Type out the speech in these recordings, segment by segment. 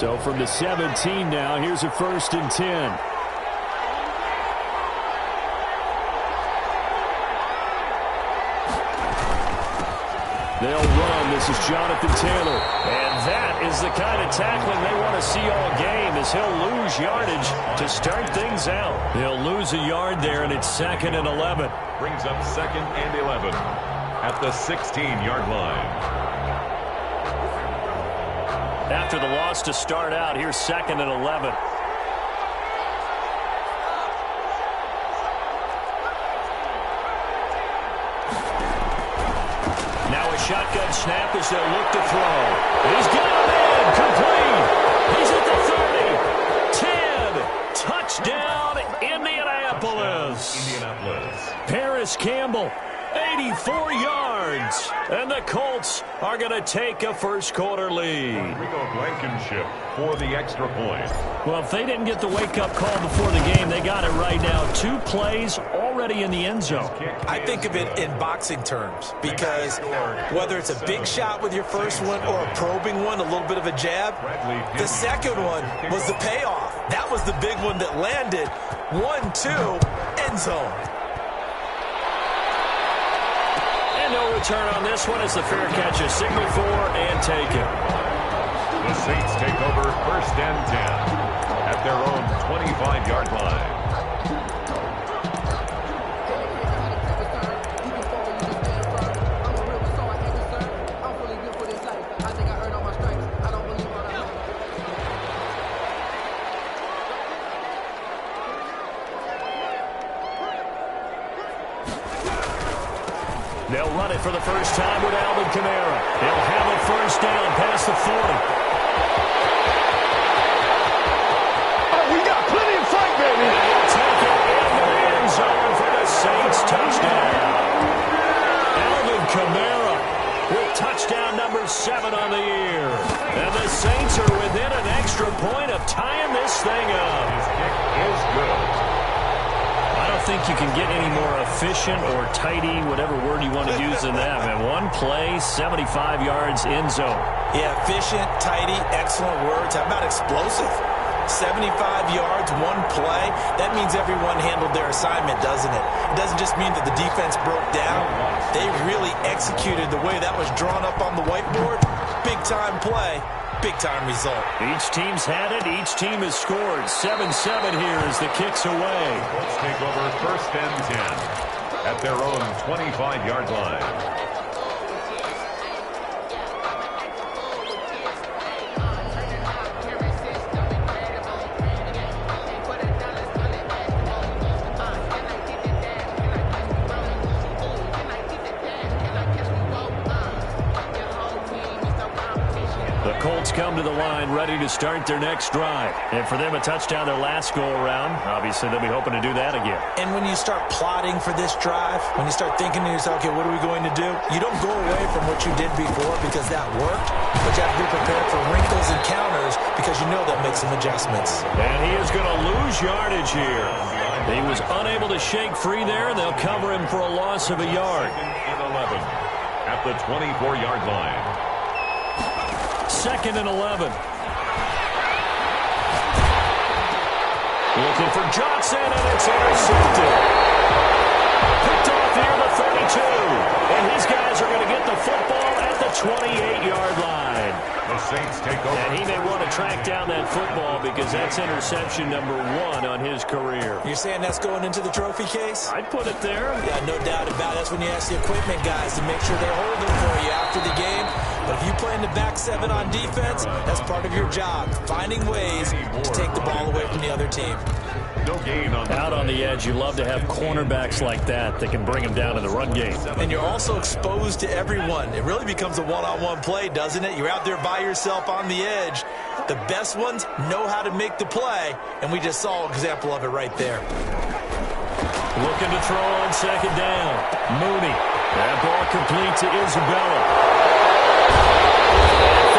So from the 17 now, here's a 1st and 10. They'll run. This is Jonathan Taylor. And that is the kind of tackling they want to see all game, as he'll lose yardage to start things out. They'll lose a yard there, and it's 2nd and 11. Brings up 2nd and 11 at the 16-yard line. After the loss to start out, here's 2nd and 11. Now a shotgun snap as they'll look to throw. He's got him in. Complete. He's at the 30. 10. Touchdown, Indianapolis. Paris Campbell, 84 yards. And the Colts are going to take a first-quarter lead. Rico Blankenship for the extra point. Well, if they didn't get the wake-up call before the game, they got it right now. 2 plays already in the end zone. I think of it in boxing terms, because whether it's a big shot with your first one or a probing one, a little bit of a jab, the second one was the payoff. That was the big one that landed. 1-2, end zone. No return on this one as the fair catch is signaled for and taken. The Saints take over 1st and 10 at their own 25-yard line. They'll run it for the first time with Alvin Kamara. They'll have a first down past the 40. Oh, we got plenty of fight, baby. And he'll take it in the end zone for the Saints touchdown. Alvin Kamara with touchdown number 7 on the year. And the Saints are within an extra point of tying this thing up. His kick is good. I don't think you can get any more efficient or tidy, whatever word you want to use in that, man. 1 play, 75 yards, end zone. Yeah, efficient, tidy, excellent words. How about explosive? 75 yards, 1 play. That means everyone handled their assignment, doesn't it? It doesn't just mean that the defense broke down. They really executed the way that was drawn up on the whiteboard. Big-time play. Big-time result. Each team's had it. Each team has scored. 7-7 here as the kick's away. Colts take over 1st and 10 at their own 25-yard line. Colts come to the line ready to start their next drive. And for them, a touchdown their last go-around. Obviously, they'll be hoping to do that again. And when you start plotting for this drive, when you start thinking to yourself, okay, what are we going to do? You don't go away from what you did before because that worked, but you have to be prepared for wrinkles and counters because you know they'll make some adjustments. And he is going to lose yardage here. He was unable to shake free there, and they'll cover him for a loss of a yard. 2nd and 11 at the 24-yard line. 2nd and 11. Looking for Johnson, and it's intercepted. Picked off here the 32. And his guys are going to get the football at the 28-yard line. The Saints take over. And he may want to track down that football because that's interception number 1 on his career. You're saying that's going into the trophy case? I'd put it there. Yeah, no doubt about it. That's when you ask the equipment guys to make sure they're holding for you after the game. But if you play in the back 7 on defense, that's part of your job, finding ways to take the ball away from the other team. No gain on Out on the edge, you love to have cornerbacks like that can bring them down in the run game. And you're also exposed to everyone. It really becomes a one-on-one play, doesn't it? You're out there by yourself on the edge. The best ones know how to make the play, and we just saw an example of it right there. Looking to throw on 2nd down. Mooney. That ball complete to Isabella.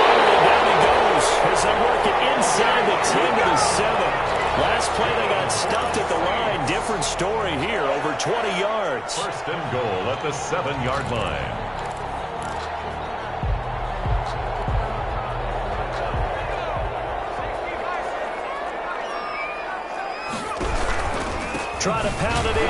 Finally, down he goes as they work it inside the 10 to the 7. Last play, they got stuffed at the line. Different story here, over 20 yards. 1st and goal at the 7-yard line. try to pound it in.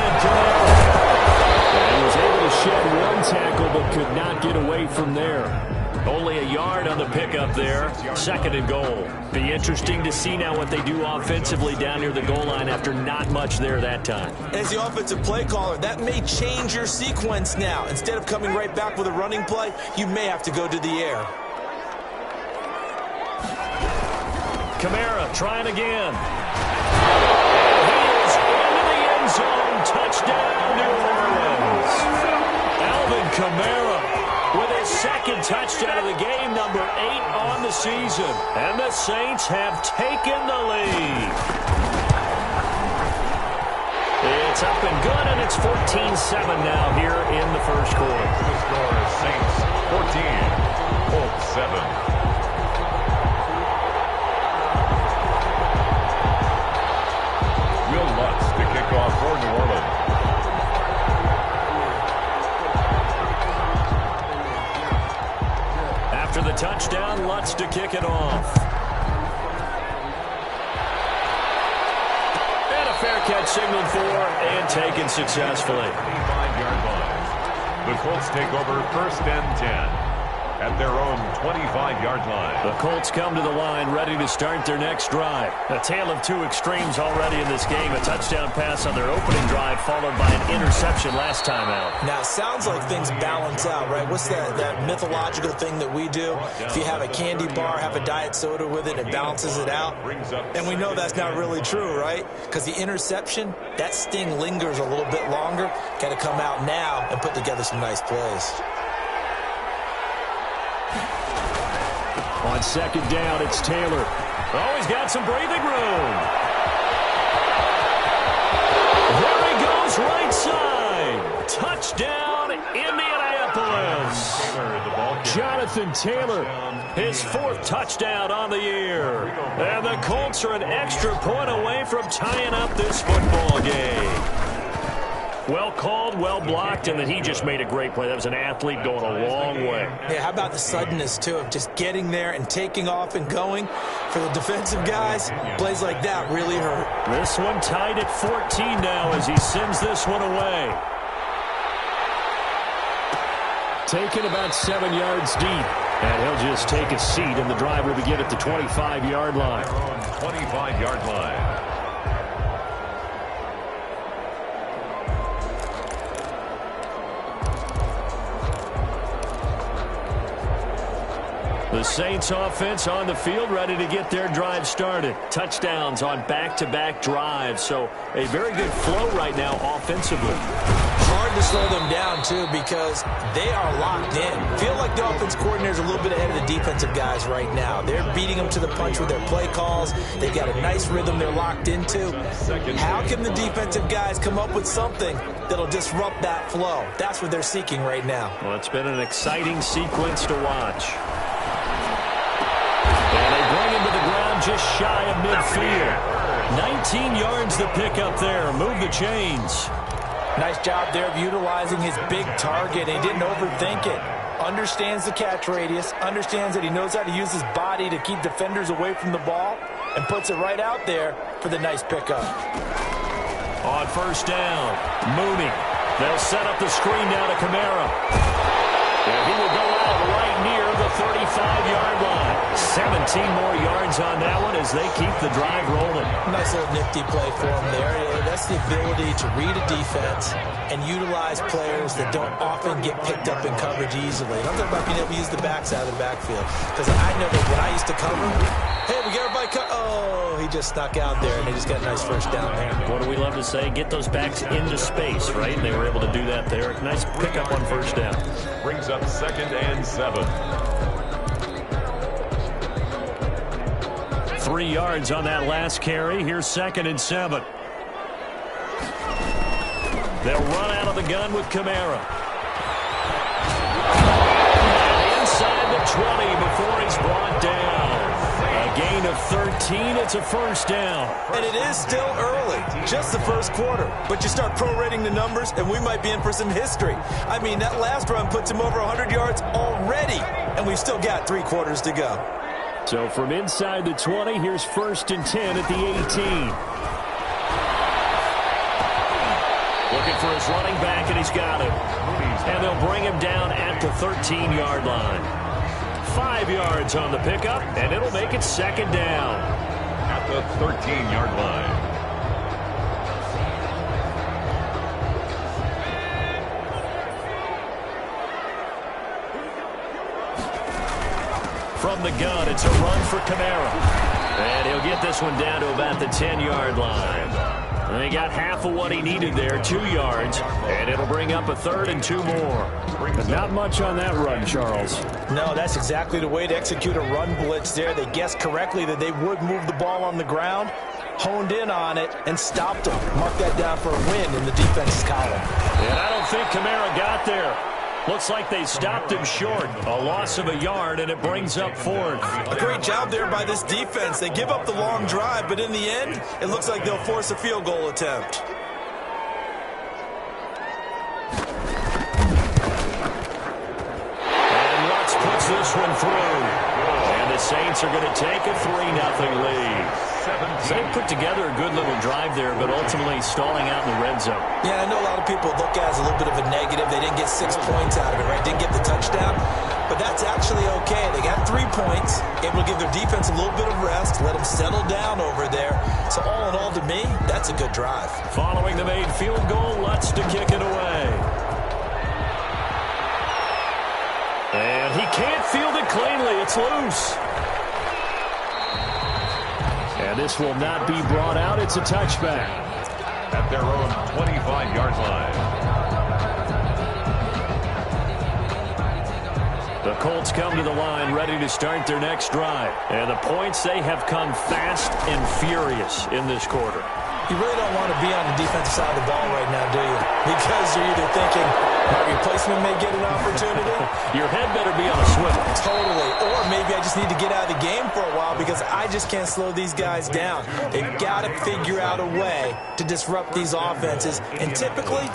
And he was able to shed one tackle but could not get away from there. Only a yard on the pickup there. 2nd and goal. Be interesting to see now what they do offensively down near the goal line after not much there that time. As the offensive play caller, that may change your sequence now. Instead of coming right back with a running play, you may have to go to the air. Kamara trying again. He is into the end zone. Touchdown, New Orleans. Alvin Kamara with his 2nd touchdown of the game, number 8 on the season. And the Saints have taken the lead. It's up and good, and it's 14-7 now here in the first quarter. The score is Saints 14, Colts 7. To kick off for New Orleans. After the touchdown, Lutz to kick it off. And a fair catch signaled for and taken successfully. 25-yard line. The Colts take over 1st and 10 at their own 25-yard line. The Colts come to the line ready to start their next drive. A tale of two extremes already in this game. A touchdown pass on their opening drive followed by an interception last time out. Now, it sounds like things balance out, right? What's that mythological thing that we do? If you have a candy bar, have a diet soda with it, it balances it out. And we know that's not really true, right? Because the interception, that sting lingers a little bit longer. Got to come out now and put together some nice plays. On 2nd down, it's Taylor. Oh, he's got some breathing room. There he goes, right side. Touchdown, Indianapolis. Jonathan Taylor, his 4th touchdown on the year. And the Colts are an extra point away from tying up this football game. Well called, well blocked, and then he just made a great play. That was an athlete going a long way. Yeah, how about the suddenness, too, of just getting there and taking off and going? For the defensive guys, plays like that really hurt. This one tied at 14 now as he sends this one away. Taken about 7 yards deep. And he'll just take a seat, and the drive will begin at the 25-yard line. 25-yard line. The Saints offense on the field ready to get their drive started. Touchdowns on back-to-back drives. So a very good flow right now offensively. Hard to slow them down, too, because they are locked in. Feel like the offense coordinator's a little bit ahead of the defensive guys right now. They're beating them to the punch with their play calls. They've got a nice rhythm they're locked into. How can the defensive guys come up with something that'll disrupt that flow? That's what they're seeking right now. Well, it's been an exciting sequence to watch. And they bring him to the ground just shy of midfield. 19 yards to pick up there. Move the chains. Nice job there of utilizing his big target. He didn't overthink it. Understands the catch radius. Understands that he knows how to use his body to keep defenders away from the ball. And puts it right out there for the nice pickup. On 1st down, Mooney. They'll set up the screen now to Kamara. And he will go out right near the 35-yard line. 17 more yards on that one as they keep the drive rolling. Nice little nifty play for him there. That's the ability to read a defense and utilize players that don't often get picked up in coverage easily. And I'm talking about being able to use the backs out of the backfield. Because I know that when I used to cover, hey, we get everybody cut. Oh, he just snuck out there, and they just got a nice 1st down there. What do we love to say? Get those backs into space, right? And they were able to do that there. Nice pickup on 1st down. Brings up 2nd and 7. 3 yards on that last carry. Here's 2nd and 7. They'll run out of the gun with Kamara. And inside the 20 before he's brought down. A gain of 13. It's a 1st down. And it is still early. Just the 1st quarter. But you start prorating the numbers, and we might be in for some history. I mean, that last run puts him over 100 yards already. And we've still got 3 quarters to go. So from inside the 20, here's 1st and 10 at the 18. Looking for his running back, and he's got him. And they'll bring him down at the 13-yard line. 5 yards on the pickup, and it'll make it second down. At the 13-yard line. From the gun, it's a run for Kamara. And he'll get this one down to about the 10-yard line. And he got half of what he needed there, 2 yards, and it'll bring up a 3rd and 2 more. Not much on that run, Charles. No, that's exactly the way to execute a run blitz there. They guessed correctly that they would move the ball on the ground, honed in on it, and stopped them. Mark that down for a win in the defense's column. And I don't think Kamara got there. Looks like they stopped him short. A loss of a yard, and it brings up 4th. A great job there by this defense. They give up the long drive, but in the end, it looks like they'll force a field goal attempt. And Lutz puts this one through. And the Saints are going to take a 3-0 lead. They put together a good little drive there, but ultimately stalling out in the red zone. Yeah, I know a lot of people look at it as a little bit of a negative. They didn't get 6 points out of it, right? Didn't get the touchdown. But that's actually okay. They got 3 points, able to give their defense a little bit of rest, let them settle down over there. So all in all, to me, that's a good drive. Following the made field goal, Lutz to kick it away. And he can't field it cleanly. It's loose. And this will not be brought out. It's a touchback. At their own 25-yard line. The Colts come to the line ready to start their next drive. And the points, they have come fast and furious in this quarter. You really don't want to be on the defensive side of the ball right now, do you? Because you're either thinking my replacement may get an opportunity. Your head better be on a swivel. Totally. Or maybe I just need to get out of the game for a while because I just can't slow these guys down. They've got to figure out a way to disrupt these offenses. And typically,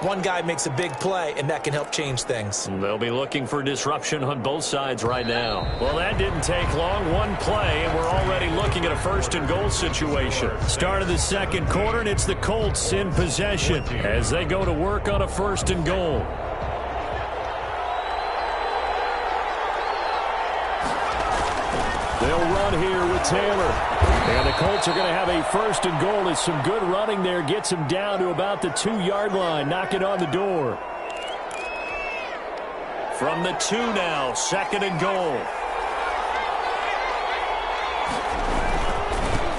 one guy makes a big play, and that can help change things. They'll be looking for disruption on both sides right now. Well, that didn't take long. One play, and we're already looking at a 1st and goal situation. Start of the second quarter, and it's the Colts in possession as they go to work on a 1st and goal. They'll run here with Taylor. And the Colts are going to have a 1st and goal as some good running there gets them down to about the 2-yard line. Knock it on the door. From the 2 now, 2nd and goal.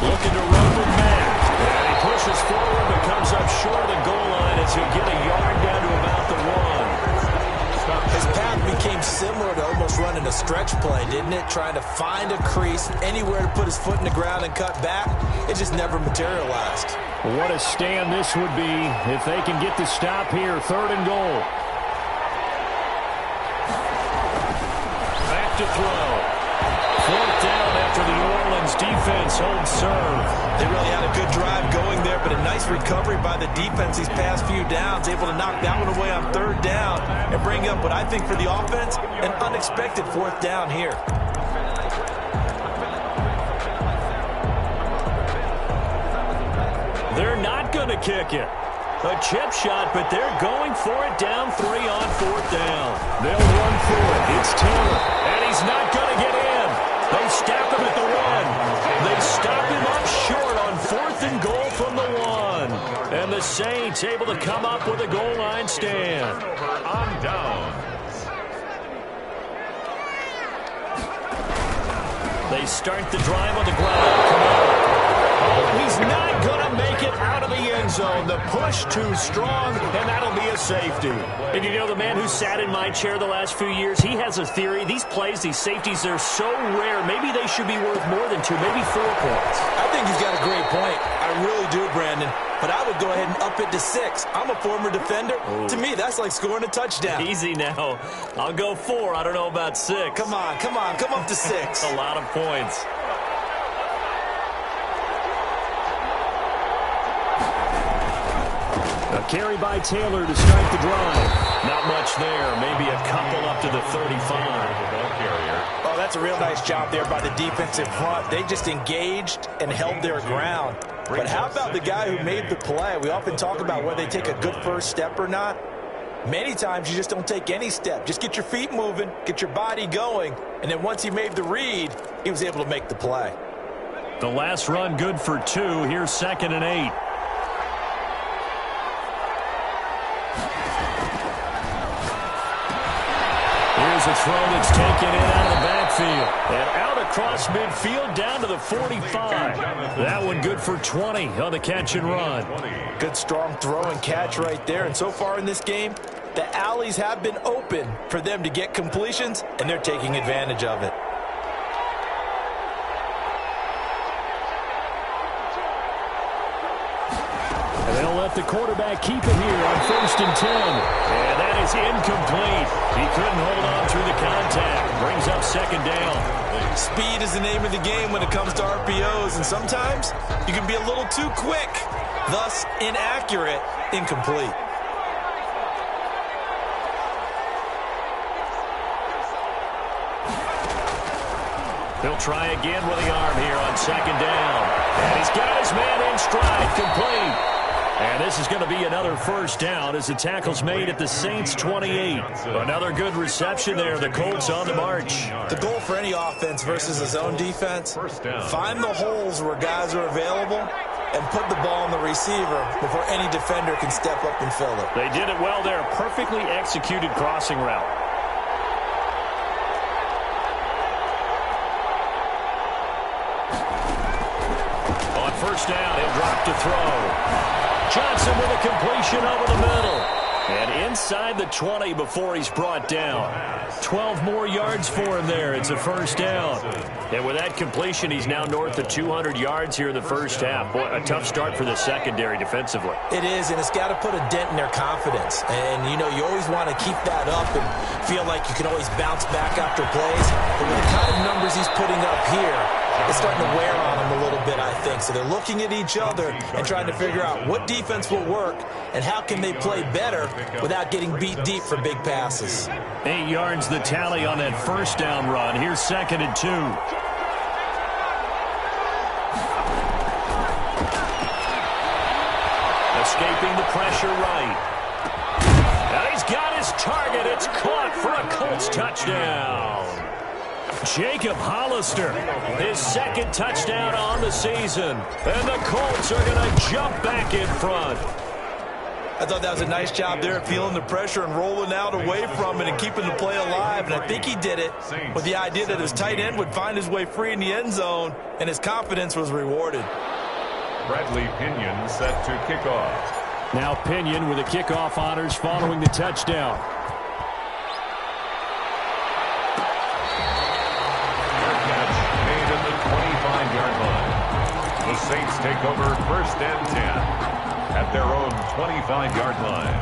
Looking to run with Matt. And he pushes forward but comes up short of the goal line as he'll get a yard down to about the 1. His path became similar to almost running a stretch play, didn't it? Trying to find a crease, anywhere to put his foot in the ground and cut back. It just never materialized. What a stand this would be if they can get the stop here. 3rd and goal. Back to throw. 4th down after the New Orleans defense holds serve. They really had a good drive going there, but a nice recovery by the defense these past few downs, able to knock that one away on 3rd down and bring up what I think for the offense, an unexpected 4th down here. They're not going to kick it. A chip shot, but they're going for it down 3 on 4th down. They'll run for it. It's Taylor, and he's not going to get in. They stop him at the 1. They stop him up short on 4th and goal from the 1. And the Saints able to come up with a goal line stand. On down. They start the drive on the ground. Kamara. Oh, he's not going to make it out of the end zone. The push too strong, and that'll be a safety. And you know, the man who sat in my chair the last few years, he has a theory. These plays, these safeties, they're so rare. Maybe they should be worth more than 2, maybe 4 points. I think he's got a great point. I really do, Brandon. But I would go ahead and up it to 6. I'm a former defender. Ooh. To me, that's like scoring a touchdown. Easy now. I'll go 4. I don't know about 6. Come on. Come up to 6. That's a lot of points. A carry by Taylor to start the drive. Not much there. Maybe a couple up to the 35. The ball carrier. Oh, that's a real nice job there by the defensive front. They just engaged and held their ground. But how about the guy who made the play? We often talk about whether they take a good first step or not. Many times you just don't take any step. Just get your feet moving, get your body going, and then once he made the read, he was able to make the play. The last run good for 2. Here's 2nd and 8. Here's a throw that's taken in out of the backfield. And out across midfield down to the 45. That one good for 20 on the catch and run. Good strong throw and catch right there. And so far in this game, the alleys have been open for them to get completions, and they're taking advantage of it. And they'll let the quarterback keep it here on 1st and 10. And that is incomplete. He couldn't hold on through the contact. Brings up 2nd down. Speed is the name of the game when it comes to RPOs, and sometimes you can be a little too quick, thus inaccurate, incomplete. He'll try again with the arm here on 2nd down. And he's got his man in stride, complete. And this is going to be another 1st down as the tackle's made at the Saints 28. Another good reception there. The Colts on the march. The goal for any offense versus a zone defense, find the holes where guys are available and put the ball on the receiver before any defender can step up and fill it. They did it well there. Perfectly executed crossing route. On 1st down, he'll drop to throw. Johnson with a completion over the middle. And inside the 20 before he's brought down. 12 more yards for him there. It's a 1st down. And with that completion, he's now north of 200 yards here in the 1st half. Boy, a tough start for the secondary defensively. It is, and it's got to put a dent in their confidence. And, you know, you always want to keep that up and feel like you can always bounce back after plays. But with the kind of numbers he's putting up here, it's starting to wear on them a little bit, I think. So they're looking at each other and trying to figure out what defense will work and how can they play better without getting beat deep for big passes. 8 yards the tally on that 1st down run. Here's 2nd and 2. Escaping the pressure right. And he's got his target. It's caught for a Colts touchdown. Jacob Hollister, his 2nd touchdown on the season. And the Colts are going to jump back in front. I thought that was a nice job there, feeling the pressure and rolling out away from it and keeping the play alive. And I think he did it with the idea that his tight end would find his way free in the end zone, and his confidence was rewarded. Bradley Pinion set to kick off. Now Pinion with the kickoff honors following the touchdown. Made at the 25-yard line. The Saints take over 1st and 10 at their own 25-yard line.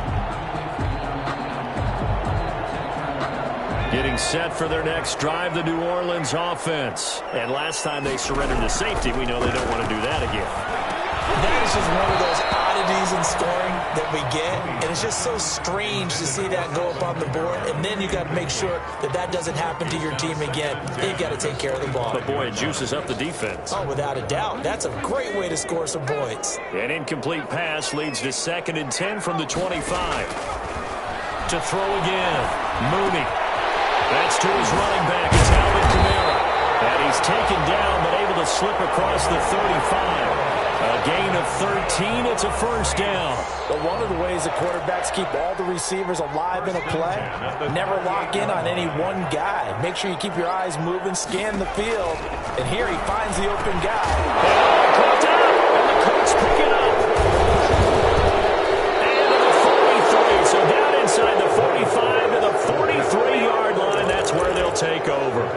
Getting set for their next drive, the New Orleans offense. And last time they surrendered to safety, we know they don't want to do that again. That is just one of those oddities in scoring that we get, and it's just so strange to see that go up on the board, and then you got to make sure that that doesn't happen to your team again. You've got to take care of the ball. But boy, it juices up the defense. Oh, without a doubt. That's a great way to score some points. An incomplete pass leads to 2nd and 10 from the 25. To throw again. Mooney. That's to his running back. It's Alvin Kamara. And he's taken down, but able to slip across the 35. A gain of 13. It's a 1st down. But one of the ways the quarterbacks keep all the receivers alive in a play, never lock in on any one guy. Make sure you keep your eyes moving, scan the field. And here he finds the open guy. Caught out, and the Colts pick it up. And to the 43. So down inside the 45 to the 43-yard line. That's where they'll take over.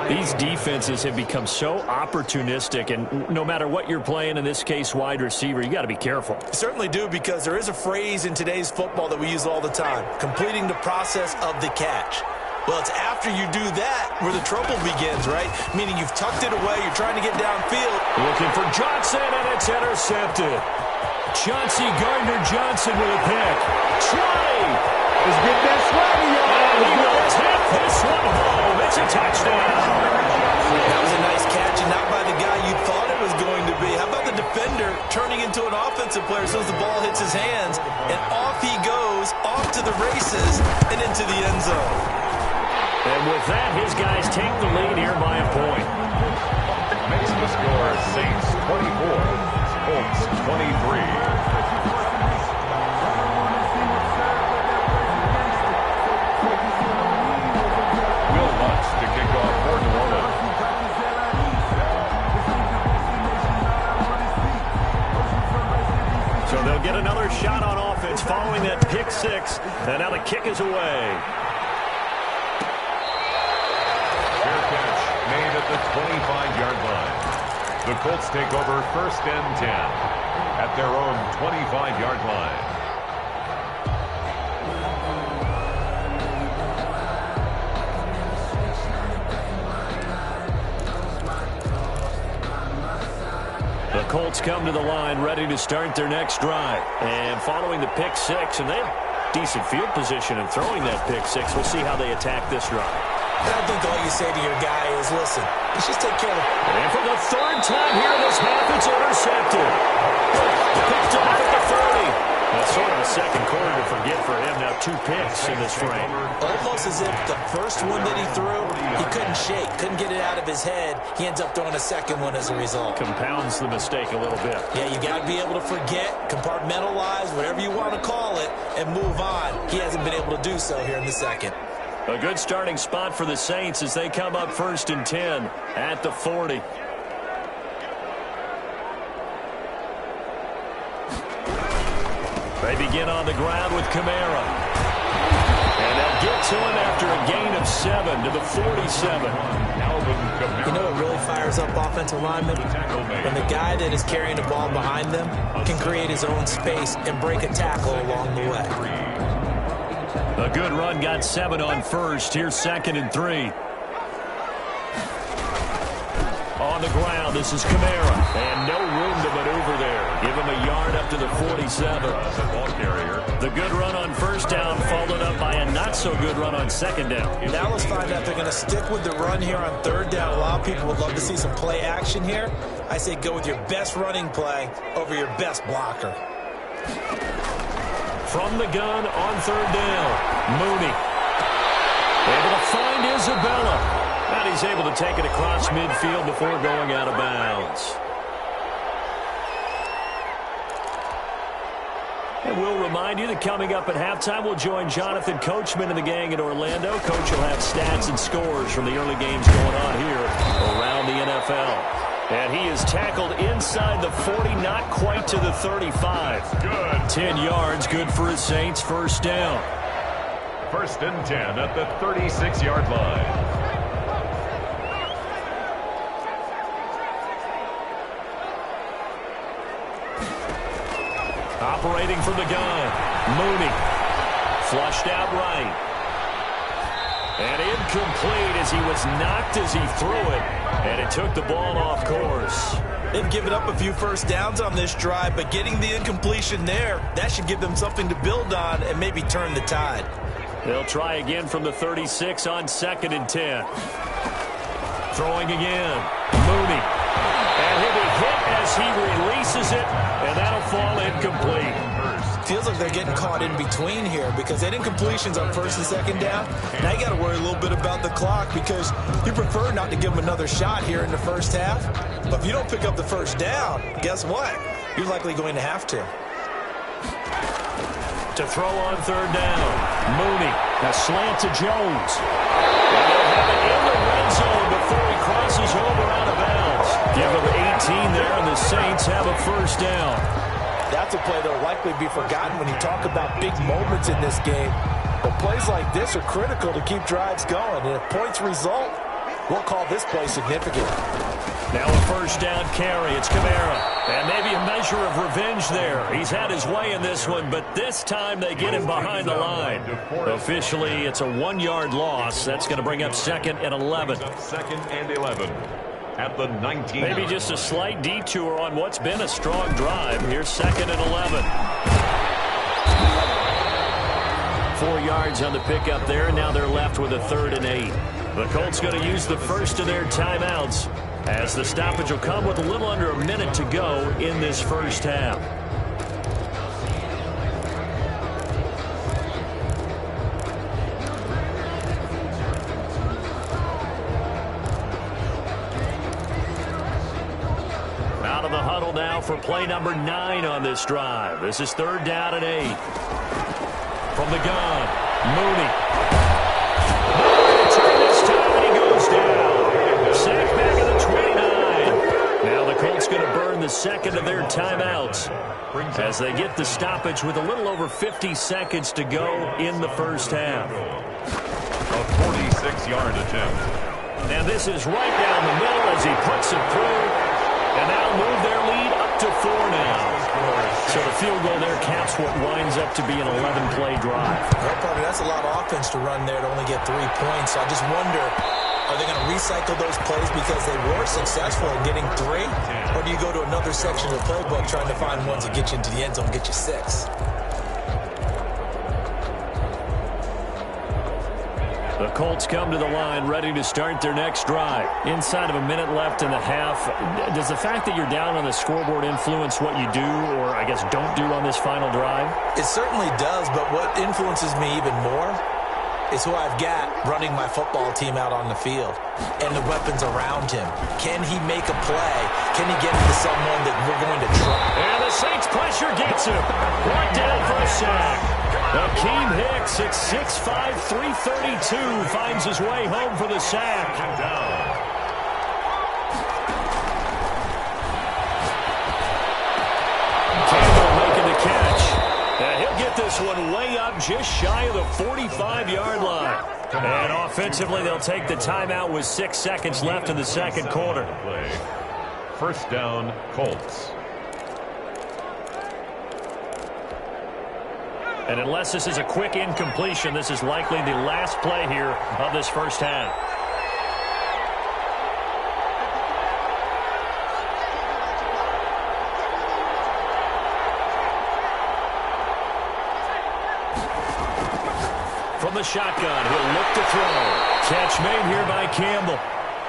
These defenses have become so opportunistic, and no matter what you're playing, in this case wide receiver, you got to be careful. You certainly do, because there is a phrase in today's football that we use all the time, completing the process of the catch. Well, it's after you do that where the trouble begins, right? Meaning you've tucked it away, you're trying to get downfield. Looking for Johnson, and it's intercepted. Chauncey Gardner-Johnson with a pick. Try! Let's get that swagger, y'all. And he will tip this one home. It's a touchdown. That was a nice catch, and not by the guy you thought it was going to be. How about the defender turning into an offensive player as soon as the ball hits his hands, and off he goes, off to the races, and into the end zone. And with that, his guys take the lead here by a point. Makes the score Saints 24, Colts 23. To kick off for New Orleans. So they'll get another shot on offense following that pick six. And now the kick is away. Fair catch made at the 25-yard line. The Colts take over 1st and 10 at their own 25-yard line. The Colts come to the line ready to start their next drive. And following the pick six, and they have decent field position in throwing that pick six. We'll see how they attack this drive. I think all you say to your guy is, listen, let's just take care of it. And for the third time here in this half, it's intercepted. Picked off at the 30. That's sort of a second quarter to forget for him. Now 2 picks in this frame. Almost as if the first one that he threw, he couldn't shake, couldn't get it out of his head. He ends up throwing a second one as a result. Compounds the mistake a little bit. Yeah, you got to be able to forget, compartmentalize, whatever you want to call it, and move on. He hasn't been able to do so here in the second. A good starting spot for the Saints as they come up 1st and 10 at the 40. They begin on the ground with Kamara. And they'll get to him after a gain of 7 to the 47. You know what really fires up offensive linemen? When the guy that is carrying the ball behind them can create his own space and break a tackle along the way. A good run got 7 on first. Here's 2nd and 3. On the ground, this is Kamara. And no room to maneuver there. Give him a yard up to the 47. The good run on first down followed up by a not-so-good run on second down. Now let's find out if they're going to stick with the run here on third down. A lot of people would love to see some play action here. I say go with your best running play over your best blocker. From the gun on third down, Mooney. Able to find Isabella. And he's able to take it across midfield before going out of bounds. And we'll remind you that coming up at halftime, we'll join Jonathan Coachman and the gang in Orlando. Coach will have stats and scores from the early games going on here around the NFL. And he is tackled inside the 40, not quite to the 35. Good. 10 yards, good for his Saints, first down. 1st and 10 at the 36-yard line. Operating from the gun, Mooney. Flushed out right. And incomplete as he was knocked as he threw it. And it took the ball off course. They've given up a few first downs on this drive, but getting the incompletion there, that should give them something to build on and maybe turn the tide. They'll try again from the 36 on 2nd and 10. Throwing again, Mooney. And he'll be hit as he releases it, and that'll fall incomplete. Feels like they're getting caught in between here because they had incompletions on 1st and 2nd down. Now you got to worry a little bit about the clock because you prefer not to give them another shot here in the first half. But if you don't pick up the first down, guess what? You're likely going to have to. To throw on third down, Mooney. A slant to Jones. And they'll have it in the red zone before he crosses over out of bounds. Give him 18 there, and the Saints have a first down. That's a play that will likely be forgotten when you talk about big moments in this game. But plays like this are critical to keep drives going. And if points result, we'll call this play significant. Now a first down carry. It's Kamara. And maybe a measure of revenge there. He's had his way in this one, but this time they get him behind the line. Officially, it's a 1-yard loss. That's going to bring up 2nd and 11. 2nd and 11. At the 19. Maybe just a slight detour on what's been a strong drive. Here's 2nd and 11. 4 yards on the pickup there, and now they're left with a 3rd and 8. The Colts going to use the first of their timeouts, as the stoppage will come with a little under a minute to go in this first half. Out of the huddle now for play number 9 on this drive. This is 3rd down and 8. From the gun, Mooney. Return this time, and he goes down. Sacked back at the 29. Now the Colts going to burn the second of their timeouts as they get the stoppage with a little over 50 seconds to go in the first half. A 46-yard attempt. And this is right down the middle as he puts it through. And that'll move their lead up to 4 now. So the field goal there caps what winds up to be an 11-play drive. Well, partner, that's a lot of offense to run there to only get 3 points. So I just wonder, are they going to recycle those plays because they were successful in getting 3? Or do you go to another section of the playbook trying to find ones that get you into the end zone and get you 6? The Colts come to the line ready to start their next drive. Inside of a minute left in the half, does the fact that you're down on the scoreboard influence what you do, or I guess don't do on this final drive? It certainly does, but what influences me even more is who I've got running my football team out on the field and the weapons around him. Can he make a play? Can he get into someone that we're going to try? And the Saints pressure gets him. Brought down for a sack. Akeem Hicks at 6'5", 332 finds his way home for the sack. Campbell making the catch. And he'll get this one way up just shy of the 45-yard line. And offensively, they'll take the timeout with 6 seconds left in the second quarter. First down, Colts. And unless this is a quick incompletion, this is likely the last play here of this first half. From the shotgun, he'll look to throw. Catch made here by Campbell.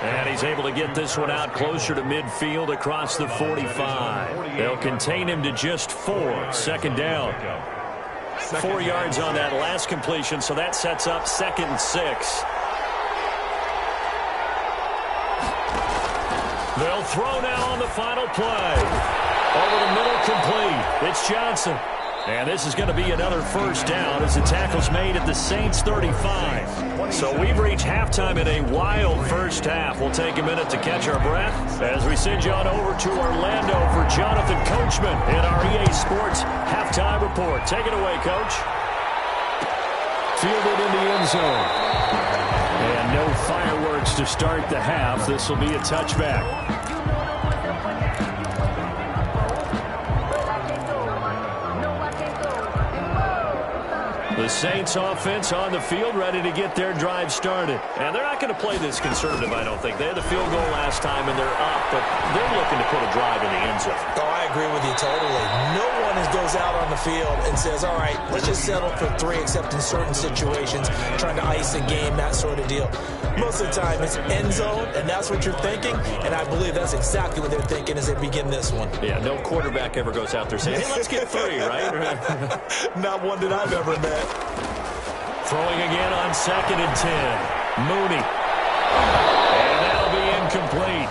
And he's able to get this one out closer to midfield across the 45. They'll contain him to just 4. Second down. 4 yards on that last completion, so that sets up 2nd and 6. They'll throw now on the final play. Over the middle, complete. It's Johnson. And this is going to be another first down as the tackle's made at the Saints' 35. So we've reached halftime in a wild first half. We'll take a minute to catch our breath as we send you on over to Orlando for Jonathan Coachman in our EA Sports Halftime Report. Take it away, Coach. Fielded in the end zone. And no fireworks to start the half. This will be a touchback. The Saints offense on the field ready to get their drive started. And they're not going to play this conservative, I don't think. They had the field goal last time, and they're up, but they're looking to put a drive in the end zone. Oh, I agree with you totally. No one goes out on the field and says, all right, let's just settle for 3, except in certain situations, trying to ice a game, that sort of deal. Most of the time, it's end zone, and that's what you're thinking, and I believe that's exactly what they're thinking as they begin this one. Yeah, no quarterback ever goes out there saying, hey, let's get 3, right? Not one that I've ever met. Throwing again on 2nd and 10. Mooney. And that'll be incomplete.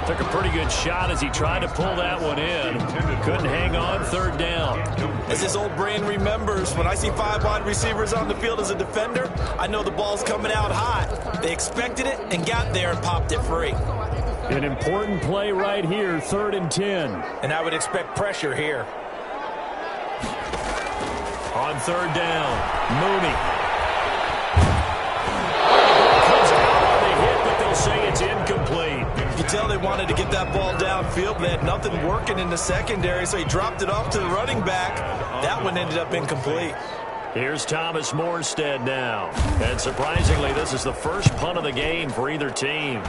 Took a pretty good shot as he tried to pull that one in. Couldn't hang on. 3rd down. As this old brain remembers, when I see 5 wide receivers on the field as a defender, I know the ball's coming out hot. They expected it and got there and popped it free. An important play right here, 3rd and 10. And I would expect pressure here. On 3rd down, Mooney. Say it's incomplete. You can tell they wanted to get that ball downfield, but they had nothing working in the secondary, so he dropped it off to the running back. That one ended up incomplete. Here's Thomas Morstead now. And surprisingly, this is the first punt of the game for either team.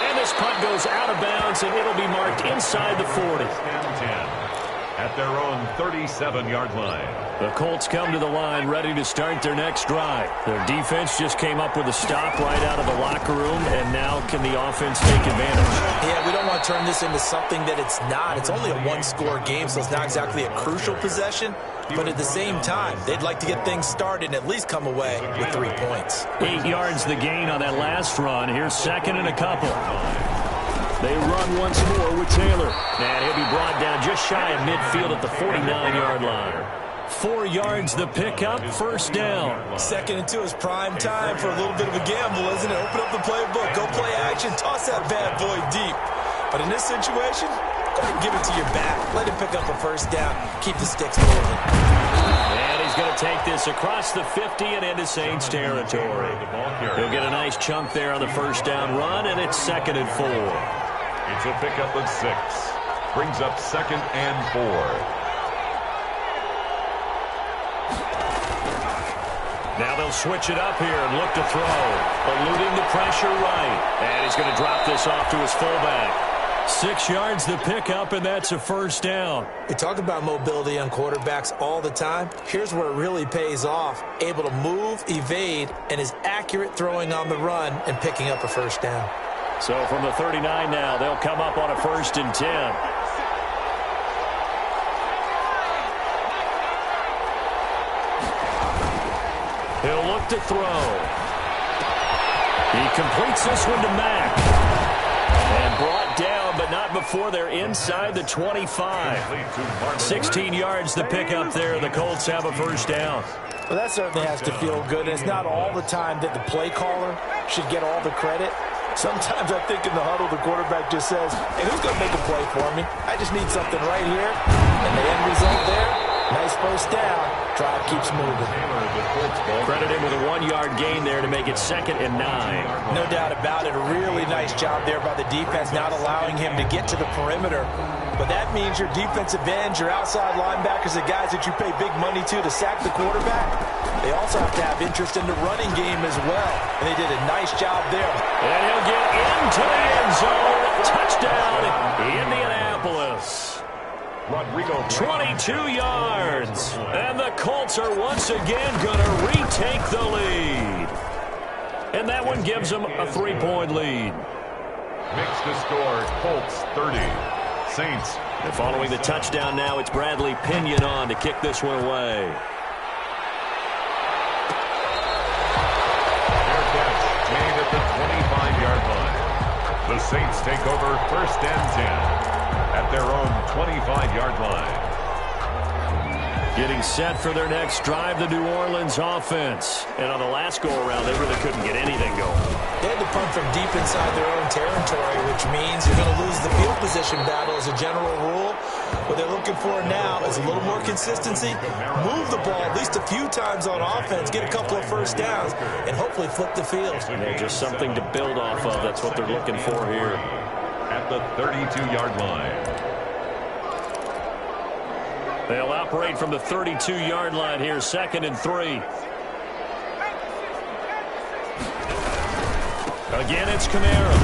And this punt goes out of bounds, and it'll be marked inside the 40. at their own 37-yard line. The Colts come to the line ready to start their next drive. Their defense just came up with a stop right out of the locker room, and now can the offense take advantage? Yeah, we don't want to turn this into something that it's not. It's only a one-score game, so it's not exactly a crucial possession. But at the same time, they'd like to get things started and at least come away with 3 points. 8 yards the gain on that last run. Here's second and a couple. They run once more with Taylor. And he'll be brought down just shy of midfield at the 49-yard line. 4 yards the pickup, first down. 2nd and 2 is prime time for a little bit of a gamble, isn't it? Open up the playbook, go play action, toss that bad boy deep. But in this situation, go ahead and give it to your back. Let him pick up a first down. Keep the sticks moving. And he's going to take this across the 50 and into Saints territory. He'll get a nice chunk there on the first down run, and it's 2nd and 4. It's a pickup of 6. Brings up 2nd and 4. Now they'll switch it up here and look to throw. Eluding the pressure right. And he's going to drop this off to his fullback. 6 yards the pickup, and that's a first down. We talk about mobility on quarterbacks all the time. Here's where it really pays off. Able to move, evade, and is accurate throwing on the run and picking up a first down. So from the 39 now, they'll come up on a 1st and 10. He'll look to throw. He completes this one to Mack. And brought down, but not before they're inside the 25. 16 yards the pickup there. The Colts have a first down. Well, that certainly has to feel good. And it's not all the time that the play caller should get all the credit. Sometimes I think in the huddle, the quarterback just says, hey, who's going to make a play for me? I just need something right here. And the end result there, nice first down. Drive keeps moving. Credit him with a 1-yard gain there to make it 2nd and 9. No doubt about it. A really nice job there by the defense, not allowing him to get to the perimeter. But that means your defensive ends, your outside linebackers, the guys that you pay big money to sack the quarterback, they also have to have interest in the running game as well. And they did a nice job there. And he'll get into the end zone. Touchdown, Indianapolis. 22 yards. And the Colts are once again going to retake the lead. And that one gives them a 3-point lead. Makes the score Colts 30. Saints. And following the touchdown now, it's Bradley Pinion on to kick this one away. Fair catch made at the 25-yard line. The Saints take over 1st and 10 at their own 25-yard line. Getting set for their next drive, the New Orleans offense. And on the last go-around, they really couldn't get anything going. They had to punt from deep inside their own territory, which means you're going to lose the field position battle as a general rule. What they're looking for now is a little more consistency, move the ball at least a few times on offense, get a couple of first downs, and hopefully flip the field. Yeah, just something to build off of. That's what they're looking for here. At the 32-yard line. They'll operate from the 32-yard line here, 2nd and 3. Again, it's Kamara.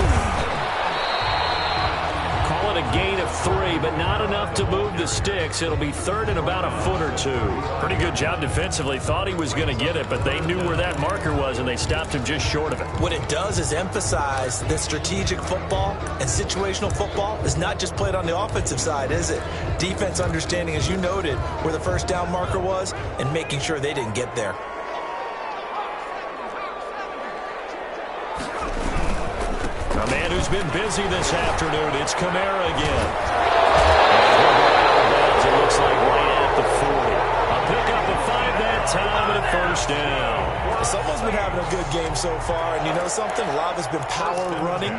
Call it a gain of 3, but not enough to move the sticks. It'll be 3rd and about a foot or 2. Pretty good job defensively. Thought he was going to get it, but they knew where that marker was, and they stopped him just short of it. What it does is emphasize that strategic football and situational football is not just played on the offensive side, is it? Defense understanding, as you noted, where the first down marker was and making sure they didn't get there. A man who's been busy this afternoon, it's Kamara again. And he'll go out of bounds, it looks like right at the 40. A pickup of 5 that time and a first down. Someone's been having a good game so far, and you know something? A lot of it's been power running.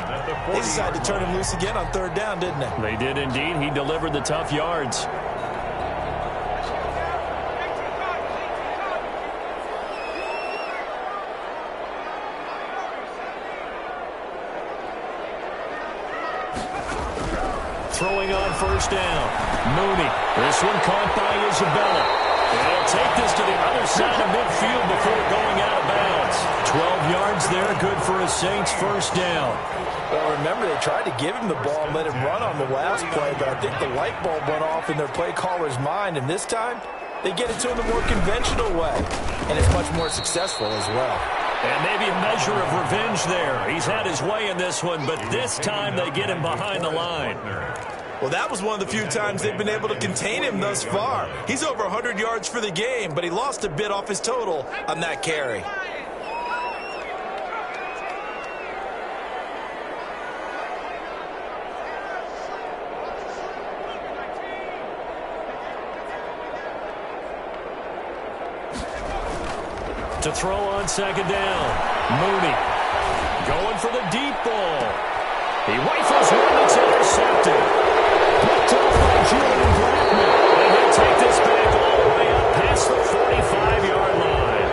They decided to turn him loose again on 3rd down, didn't they? They did indeed. He delivered the tough yards. Throwing on first down. Mooney. This one caught by Isabella. And he'll take this to the other side of midfield before going out of bounds. 12 yards there, good for a Saints first down. Well, remember, they tried to give him the ball and let him run on the last play, but I think the light bulb went off in their play caller's mind, and this time they get it to him the more conventional way, and it's much more successful as well. And maybe a measure of revenge there. He's had his way in this one, but this time they get him behind the line. Well, that was one of the few times they've been able to contain him thus far. He's over 100 yards for the game, but he lost a bit off his total on that carry. To throw on second down. Mooney going for the deep ball. He rifles one that's intercepted. Picked off by Julian Blackman. And he'll take this back all the way up past the 45-yard line.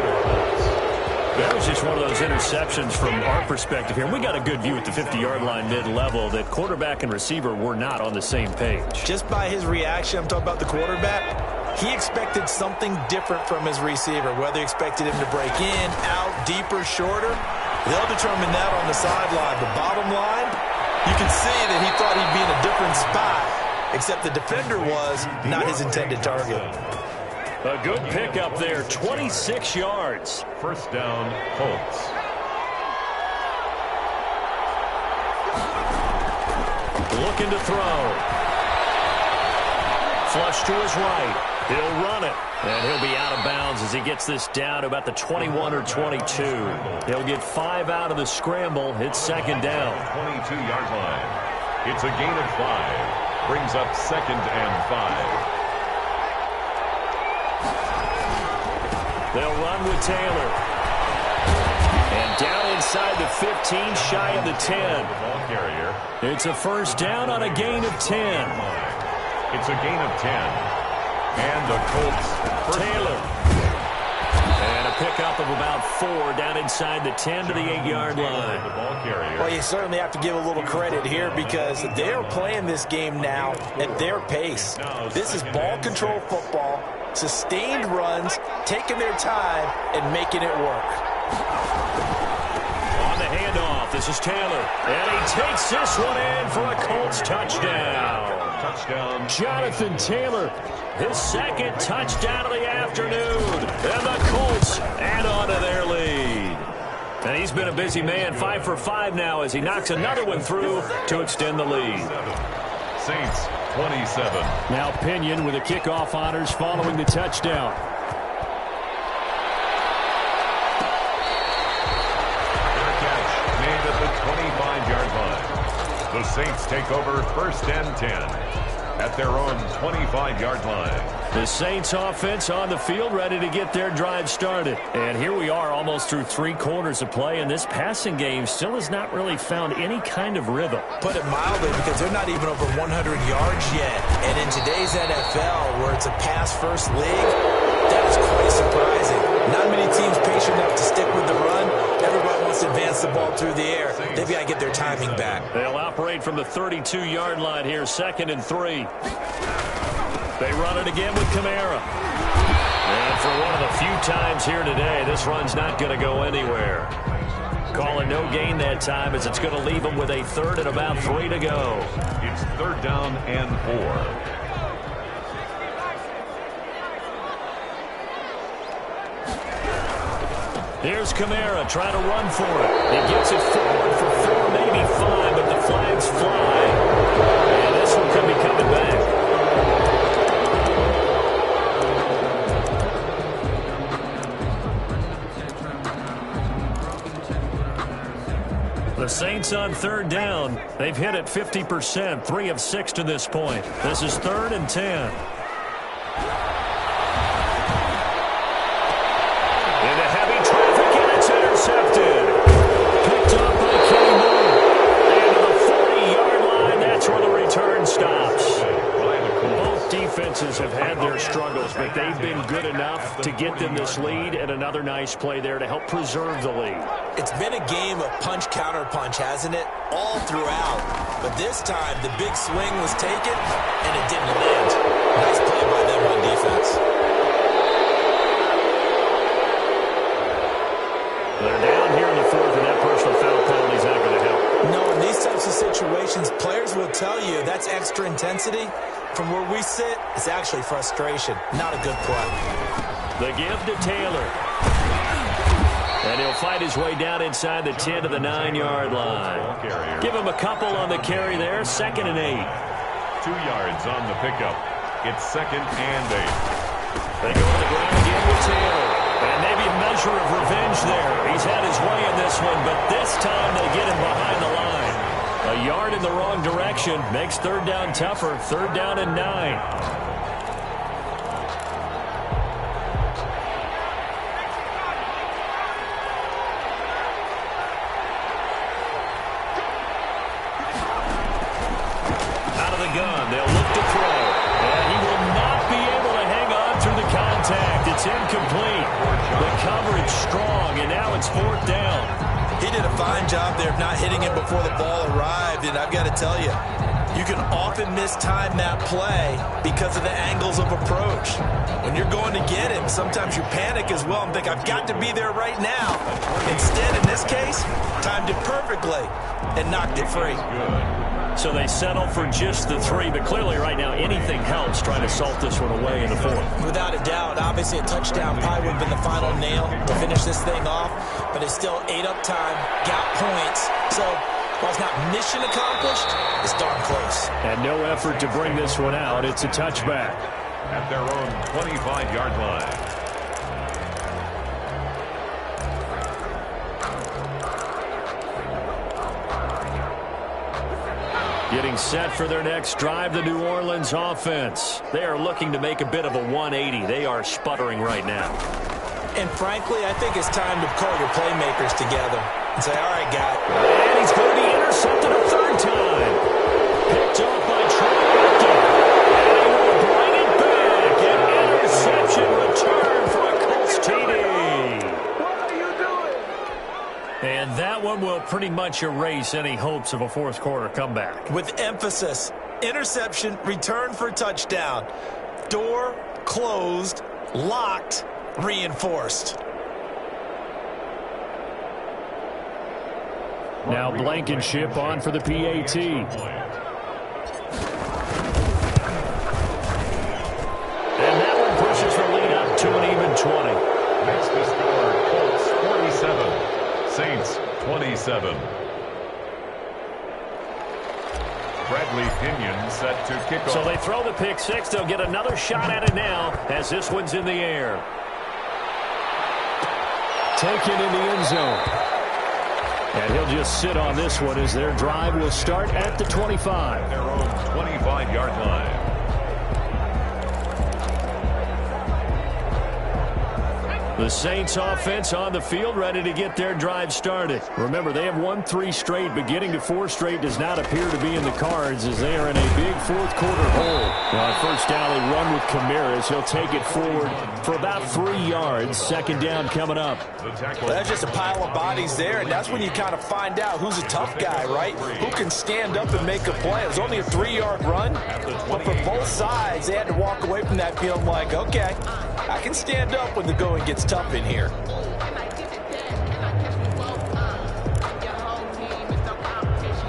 That was just one of those interceptions from our perspective here. We got a good view at the 50-yard line mid-level that quarterback and receiver were not on the same page. Just by his reaction, I'm talking about the quarterback, he expected something different from his receiver, whether he expected him to break in, out, deeper, shorter. They'll determine that on the sideline. The bottom line, you can see that he thought he'd be in a different spot, except the defender was not his intended target. A good pickup there, 26 yards. First down, Colts. Looking to throw. Flush to his right. He'll run it. And he'll be out of bounds as he gets this down to about the 21 or 22. He'll get 5 out of the scramble. It's second down. 22-yard line. It's a gain of 5. Brings up second and 5. They'll run with Taylor. And down inside the 15, shy of the 10. Ball carrier. It's a first down on a gain of 10. It's a gain of 10. And the Colts. Taylor. And a pickup of about 4 down inside the 10 to the 8-yard line. The ball carrier. Well, you certainly have to give a little credit here because they're playing this game now at their pace. This is ball control football, sustained runs, taking their time, and making it work. On the handoff, this is Taylor. And he takes this one in for a Colts touchdown. Touchdown. Jonathan Taylor, his second touchdown of the afternoon. And the Colts add on to their lead. And he's been a busy man, 5 for 5 now as he knocks another one through to extend the lead. Saints 27. Now Pinion with the kickoff honors following the touchdown. Fair catch made at the 25-yard line. The Saints take over first and 10 at their own 25-yard line. The Saints offense on the field ready to get their drive started. And here we are almost through 3 quarters of play, and this passing game still has not really found any kind of rhythm. Put it mildly, because they're not even over 100 yards yet. And in today's NFL, where it's a pass-first league, that is quite surprising. Not many teams patient enough to stick with the run. Everybody wants to advance the ball through the air. They've got to get their timing back. They'll operate from the 32-yard line here, 2nd and 3. They run it again with Kamara. And for one of the few times here today, this run's not going to go anywhere. Calling no gain that time as it's going to leave them with a 3rd and about 3 to go. It's 3rd down and 4. Here's Kamara trying to run for it. He gets it forward for 4, maybe 5, but the flags fly. And this one could be coming back. The Saints on 3rd down. They've hit it 50%, 3 of 6 to this point. This is 3rd and 10. Into heavy traffic, and it's intercepted. Picked up by Kenny Moore. And to the 40-yard line, that's where the return stops. Both defenses have had their struggles, but they've been good enough to get them this lead, and another nice play there to help preserve the lead. It's been a game of punch-counter-punch, hasn't it? All throughout. But this time, the big swing was taken, and it didn't land. Nice play by them on defense. They're down here in the fourth, and that personal foul penalty is not going to help. No, in these types of situations, players will tell you that's extra intensity. From where we sit, it's actually frustration. Not a good play. The give to Taylor. And he'll fight his way down inside the 10 to the 9-yard line. Give him a couple on the carry there. 2nd and 8. 2 yards on the pickup. It's 2nd and 8. They go to the ground again with Taylor. And maybe a measure of revenge there. He's had his way in this one, but this time they get him behind the line. A yard in the wrong direction makes 3rd down tougher. 3rd down and 9. Gun. They'll look to throw. And he will not be able to hang on through the contact. It's incomplete. The coverage strong, and now it's 4th down. He did a fine job there of not hitting it before the ball arrived, and I've got to tell you, you can often mistime that play because of the angles of approach. When you're going to get him, sometimes you panic as well and think, I've got to be there right now. Instead, in this case, timed it perfectly and knocked it free. So they settle for just the 3, but clearly right now anything helps trying to salt this one away in the 4th. Without a doubt, obviously a touchdown probably would have been the final nail to finish this thing off, but it's still 8 up time, got points, so while it's not mission accomplished, it's darn close. And no effort to bring this one out. It's a touchback. At their own 25-yard line. Getting set for their next drive, the New Orleans offense. They are looking to make a bit of a 180. They are sputtering right now. And frankly, I think it's time to call your playmakers together and say, all right, guy. And he's going to be intercepted a 3rd time. Picked off by Trey. And he will bring it back. An interception return for a Colts TD. And that one will pretty much erase any hopes of a 4th quarter comeback. With emphasis, interception, return for touchdown. Door closed, locked, reinforced. Now Blankenship on for the PAT. And that one pushes the lead up to an even 20. Makes the score Colts 47. Saints 27. Bradley Pinion set to kick off. So they throw the pick 6. They'll get another shot at it now as this one's in the air. Taken in the end zone. And he'll just sit on this one as their drive will start at the 25. Their own 25-yard line. The Saints offense on the field ready to get their drive started. Remember, they have won 3 straight, but getting to 4 straight does not appear to be in the cards as they are in a big 4th quarter hole. Well, on 1st down, they run with Kamara. He'll take it forward for about 3 yards. 2nd down coming up. Well, that's just a pile of bodies there, and that's when you kind of find out who's a tough guy, right? Who can stand up and make a play. It was only a 3-yard run, but for both sides, they had to walk away from that field like, okay, I can stand up when the going gets tough in here.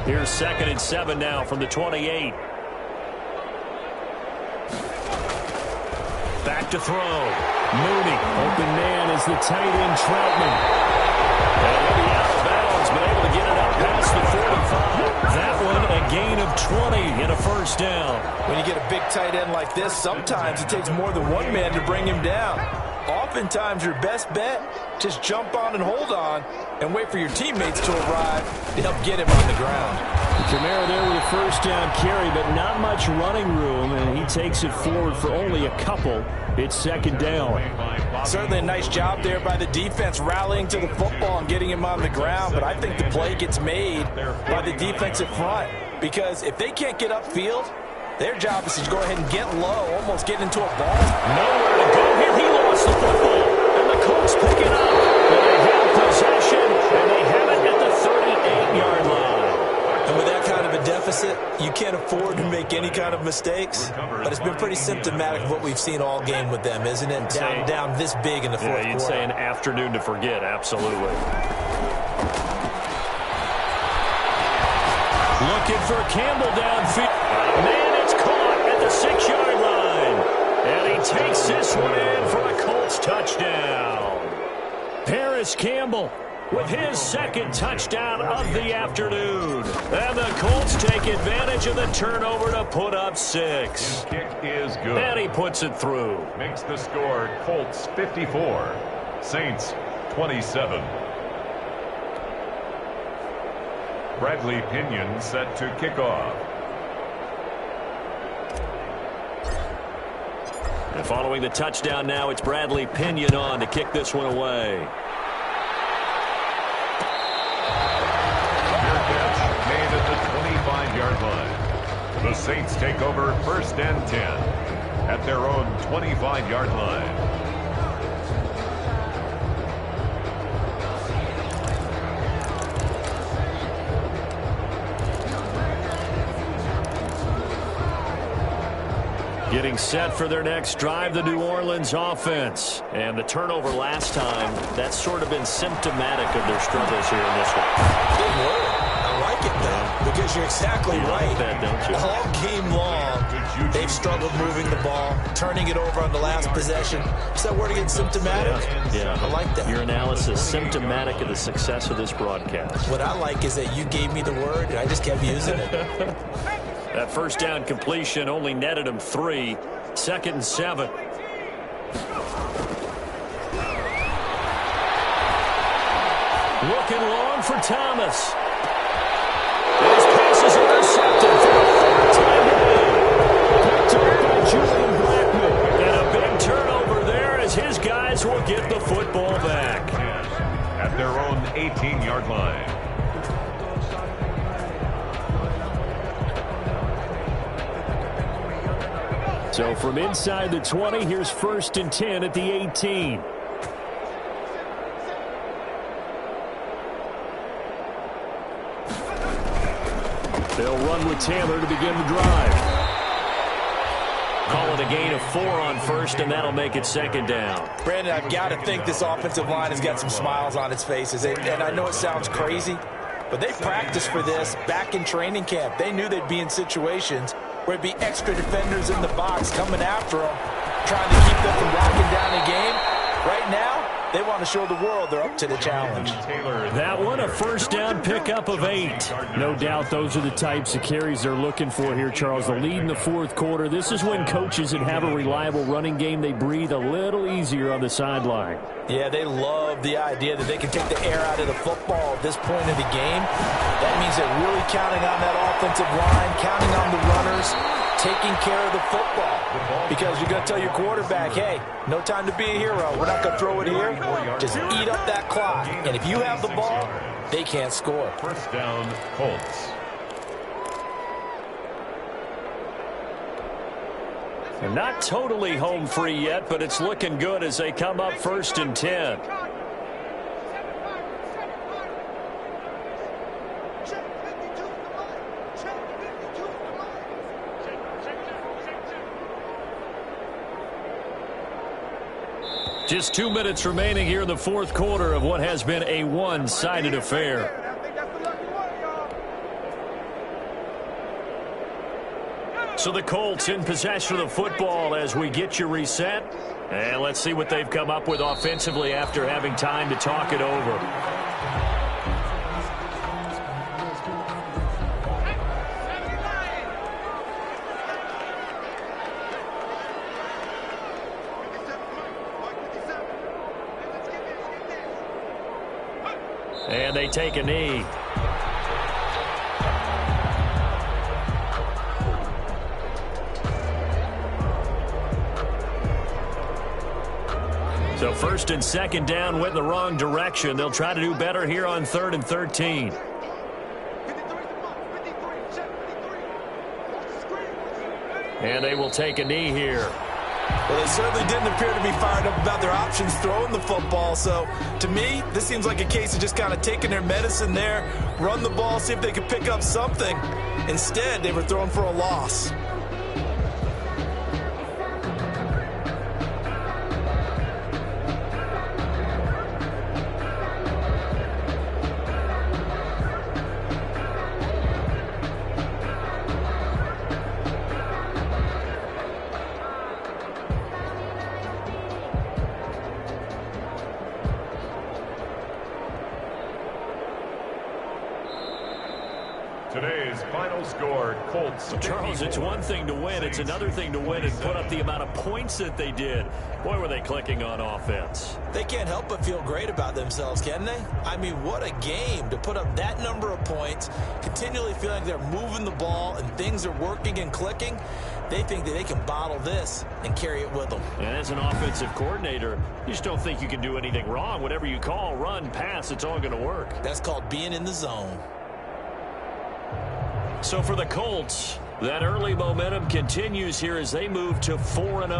Here's 2nd and 7 now from the 28. Back to throw. Mooney. Open man is the tight end Troutman. And he'll be out of bounds, but able to get it up past the 45. That one a gain of 20 and a 1st down. When you get a big tight end like this, sometimes it takes more than one man to bring him down. Oftentimes, your best bet, just jump on and hold on and wait for your teammates to arrive to help get him on the ground. Kamara there with a 1st down carry, but not much running room, and he takes it forward for only a couple. It's 2nd down. Certainly a nice job there by the defense rallying to the football and getting him on the ground, but I think the play gets made by the defensive front because if they can't get upfield, their job is to go ahead and get low, almost get into a ball. Nowhere to go here. He lost the football, and the Colts pick it up. And they have possession, and they have it at the 38-yard line. And with that kind of a deficit, you can't afford to make any kind of mistakes. But it's been pretty symptomatic of what we've seen all game with them, isn't it? Down this big in the fourth quarter. You'd say an afternoon to forget, absolutely. Looking for Campbell downfield. Man, it's caught at the 6-yard line. And he takes this one in for a Colts touchdown. Paris Campbell with his second touchdown of the afternoon. And the Colts take advantage of the turnover to put up 6. His kick is good. And he puts it through. Makes the score Colts 54, Saints 27. Bradley Pinion set to kick off. And following the touchdown now, it's Bradley Pinion on to kick this one away. Made at the 25-yard line. The Saints take over 1st and 10 at their own 25-yard line. Getting set for their next drive, the New Orleans offense. And the turnover last time, that's sort of been symptomatic of their struggles here in this one. Good word. I like it, though, because you're exactly right. Like that, don't you? All game long, they've struggled moving the ball, turning it over on the last possession. Is that word again, symptomatic? Yeah. I like that. Your analysis, symptomatic of the success of this broadcast. What I like is that you gave me the word, and I just kept using it. That first down completion only netted him 3. 2nd and 7. Looking long for Thomas. His pass is intercepted for the 3rd time today. Picked up by Julian Blackman. And a big turnover there as his guys will get the football back. At their own 18-yard line. So from inside the 20, here's 1st and 10 at the 18. They'll run with Taylor to begin the drive. Call it a gain of 4 on 1st, and that'll make it 2nd down. Brandon, I've got to think this offensive line has got some smiles on its faces. And I know it sounds crazy, but they practiced for this back in training camp. They knew they'd be in situations where it'd be extra defenders in the box coming after them, trying to keep them from locking down a game. Right now, they want to show the world they're up to the challenge. That one, a 1st down pickup of 8. No doubt those are the types of carries they're looking for here, Charles. The lead in the 4th quarter. This is when coaches that have a reliable running game, they breathe a little easier on the sideline. Yeah, they love the idea that they can take the air out of the football at this point of the game. That means they're really counting on that offensive line, counting on the runners, taking care of the football. Because you're going to tell your quarterback, hey, no time to be a hero. We're not going to throw it here. Just eat up that clock. And if you have the ball, they can't score. 1st down, Colts. They're not totally home free yet, but it's looking good as they come up 1st and 10. Just 2 minutes remaining here in the 4th quarter of what has been a one-sided affair. So the Colts in possession of the football as we get you reset. And let's see what they've come up with offensively after having time to talk it over. And they take a knee. So 1st and 2nd down went the wrong direction. They'll try to do better here on 3rd and 13. And they will take a knee here. Well, they certainly didn't appear to be fired up about their options throwing the football. So, to me, this seems like a case of just kind of taking their medicine there, run the ball, see if they could pick up something. Instead, they were throwing for a loss. Today's final score, Colts. Charles, it's one thing to win. It's another thing to win and put up the amount of points that they did. Boy, were they clicking on offense. They can't help but feel great about themselves, can they? I mean, what a game to put up that number of points, continually feeling like they're moving the ball and things are working and clicking. They think that they can bottle this and carry it with them. And as an offensive coordinator, you just don't think you can do anything wrong. Whatever you call, run, pass, it's all going to work. That's called being in the zone. So for the Colts, that early momentum continues here as they move to 4-0.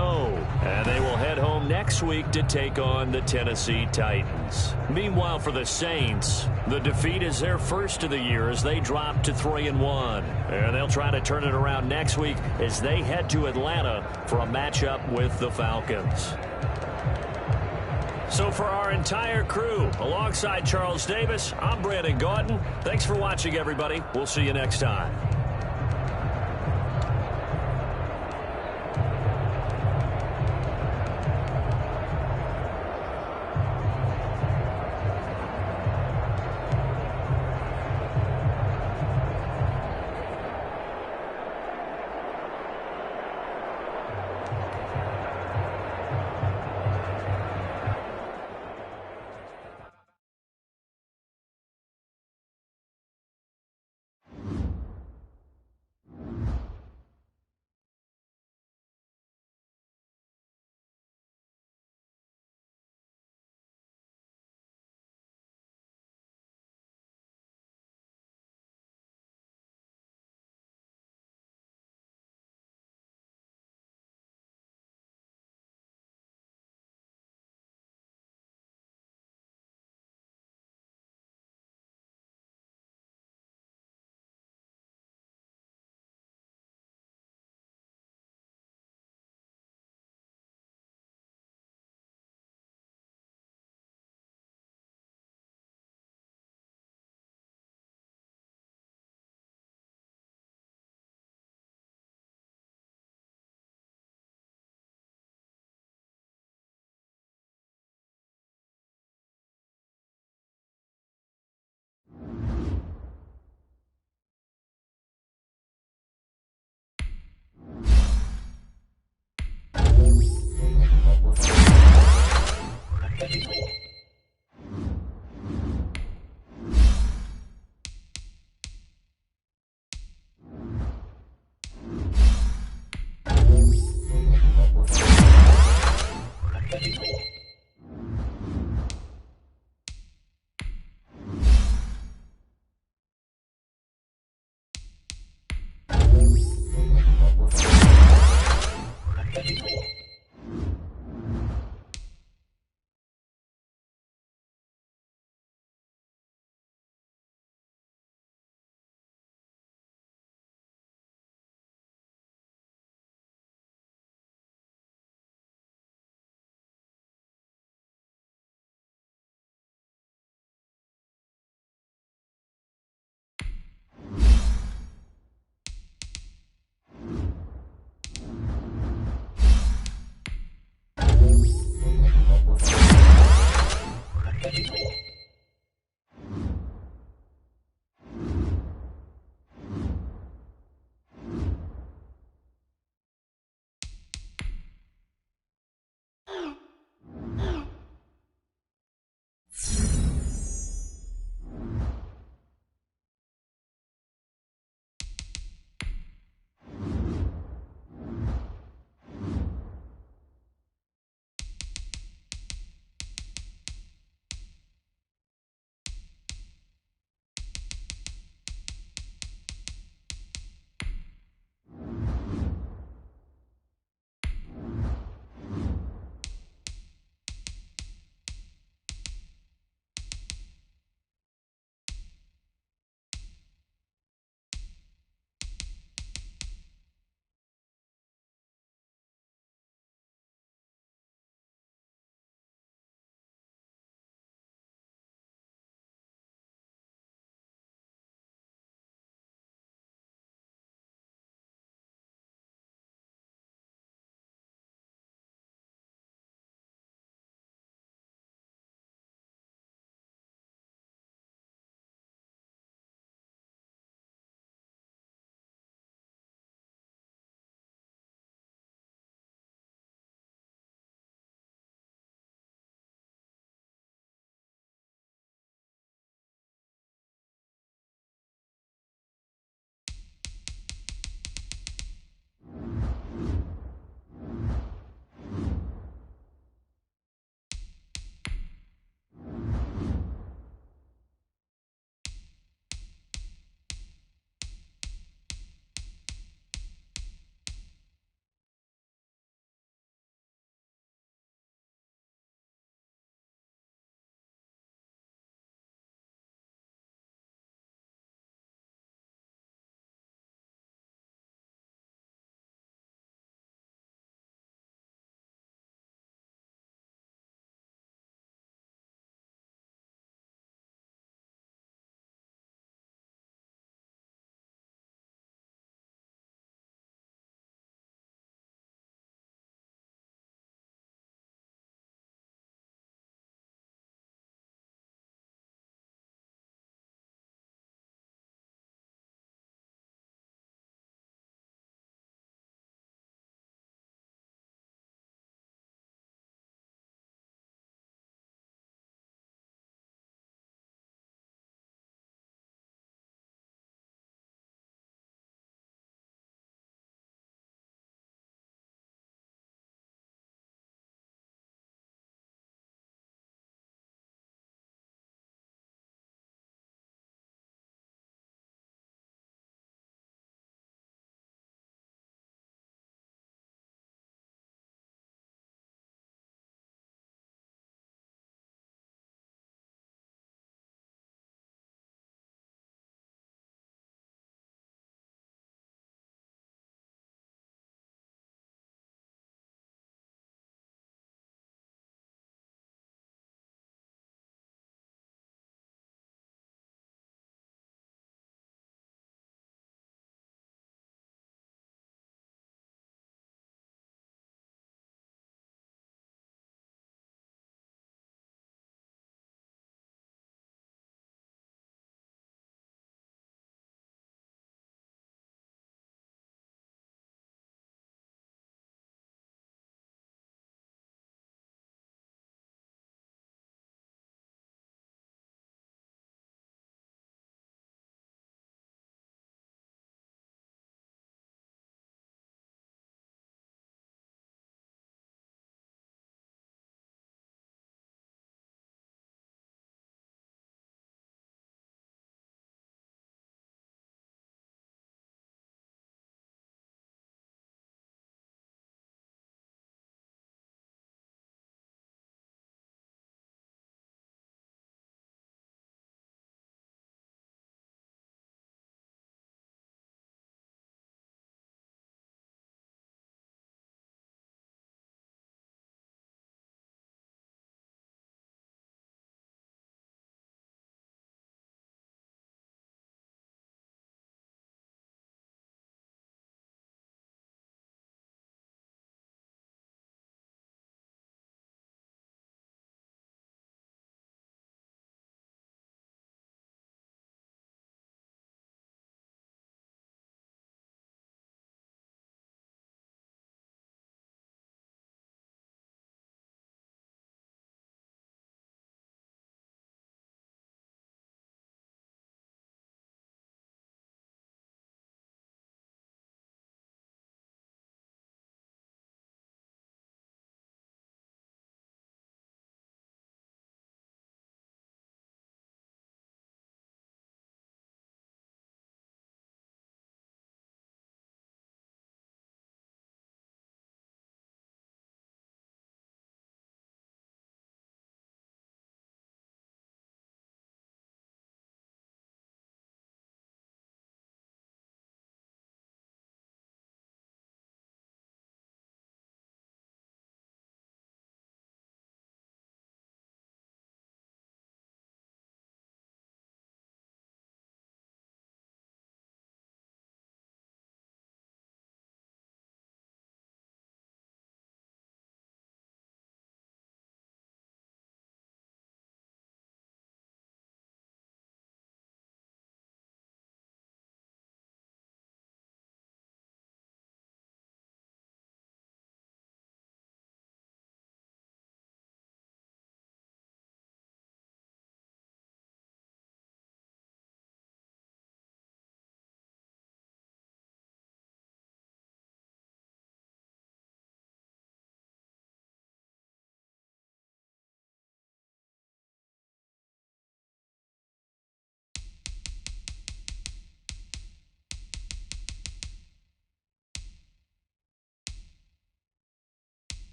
And they will head home next week to take on the Tennessee Titans. Meanwhile, for the Saints, the defeat is their first of the year as they drop to 3-1. And they'll try to turn it around next week as they head to Atlanta for a matchup with the Falcons. So for our entire crew, alongside Charles Davis, I'm Brandon Gaudin. Thanks for watching, everybody. We'll see you next time. Thank you.